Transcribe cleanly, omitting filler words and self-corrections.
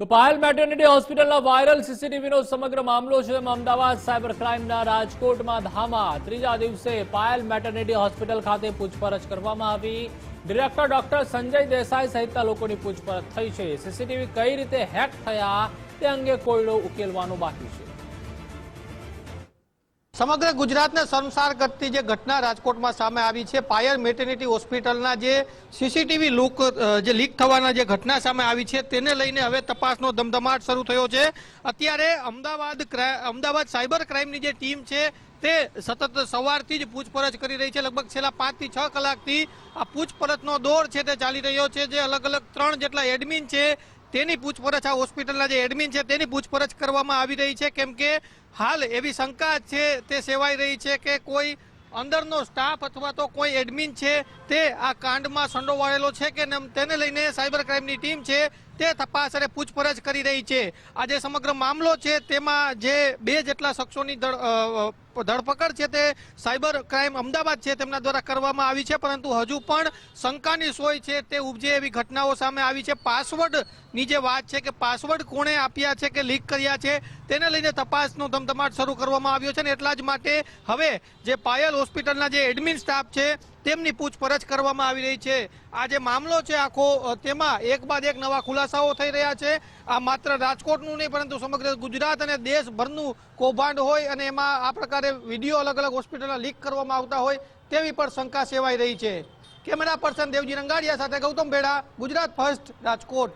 તો પાયલ મેટર્નિટી હોસ્પિટલના વાયરલ સીસીટીવીનો સમગ્ર મામલો છે. અમદાવાદ સાયબર ક્રાઇમના રાજકોટમાં ધામા. ત્રીજા દિવસે પાયલ મેટર્નિટી હોસ્પિટલ ખાતે પૂછપરછ કરવામાં આવી. ડિરેક્ટર ડોક્ટર સંજય દેસાઈ સહિતના લોકોની પૂછપરછ થઈ છે. સીસીટીવી કઈ રીતે હેક થયા તે અંગે કોયડો ઉકેલવાનો બાકી છે. સમગ્ર ગુજરાતને શર્મસાર કરતી જે ઘટના રાજકોટમાં સામે આવી છે. પાયલ મેટર્નિટી હોસ્પિટલના જે સીસીટીવી લીક થવાના જે ઘટના સામે આવી છે તેને લઈને હવે તપાસનો ધમધમાટ શરૂ થયો છે. અત્યારે અમદાવાદ સાયબર ક્રાઇમની જે ટીમ છે તે સતત સવારથી જ પૂછપરછ કરી રહી છે. લગભગ છેલ્લા 5 થી 6 કલાકથી આ પૂછપરછનો દોર છે તે ચાલી રહ્યો છે. જે અલગ અલગ 3 જેટલા એડમિન છે તેની પૂછપરછ, આ હોસ્પિટલના જે એડમિન છે તેની પૂછપરછ કરવામાં આવી રહી છે. કેમ કે હાલ એવી શંકા છે તે સેવાઈ રહી છે કે કોઈ અંદરનો સ્ટાફ અથવા તો કોઈ એડમિન છે તે આ કાંડમાં સંડોવાયેલો છે કે તેને લઈને સાયબર ક્રાઇમની ટીમ છે તે તપાસ અને પૂછપરછ કરી રહી છે. આ જે સમગ્ર મામલો છે તેમાં જે 2 જેટલા શખ્સોની ધરપકડ છે તે સાયબર ક્રાઇમ અમદાવાદ છે તેમના દ્વારા કરવામાં આવી છે. પરંતુ હજુ પણ શંકાની સોય છે તે ઉપજે એવી ઘટનાઓ સામે આવી છે. પાસવર્ડની જે વાત છે કે પાસવર્ડ કોણે આપ્યા છે કે લીક કર્યા છે તેને લઈને તપાસનો ધમધમાટ શરૂ કરવામાં આવ્યો છે. ને એટલા જ માટે હવે જે પાયલ હોસ્પિટલના જે એડમિન સ્ટાફ છે તેમની પૂછપરછ કરવામાં આવી રહી છે. આ જે મામલો છે આખો તેમાં એક બાદ એક નવા ખુલાસાઓ થઈ રહ્યા છે. આ માત્ર રાજકોટનું નહીં પરંતુ સમગ્ર ગુજરાત અને દેશભરનું કૌભાંડ હોય અને એમાં આ પ્રકારે વિડીયો અલગ અલગ હોસ્પિટલના લીક કરવામાં આવતા હોય તેવી પણ શંકા સેવાઈ રહી છે. કેમેરા પર્સન દેવજી રંગાડિયા સાથે ગૌતમ ભેડા, ગુજરાત ફર્સ્ટ, રાજકોટ.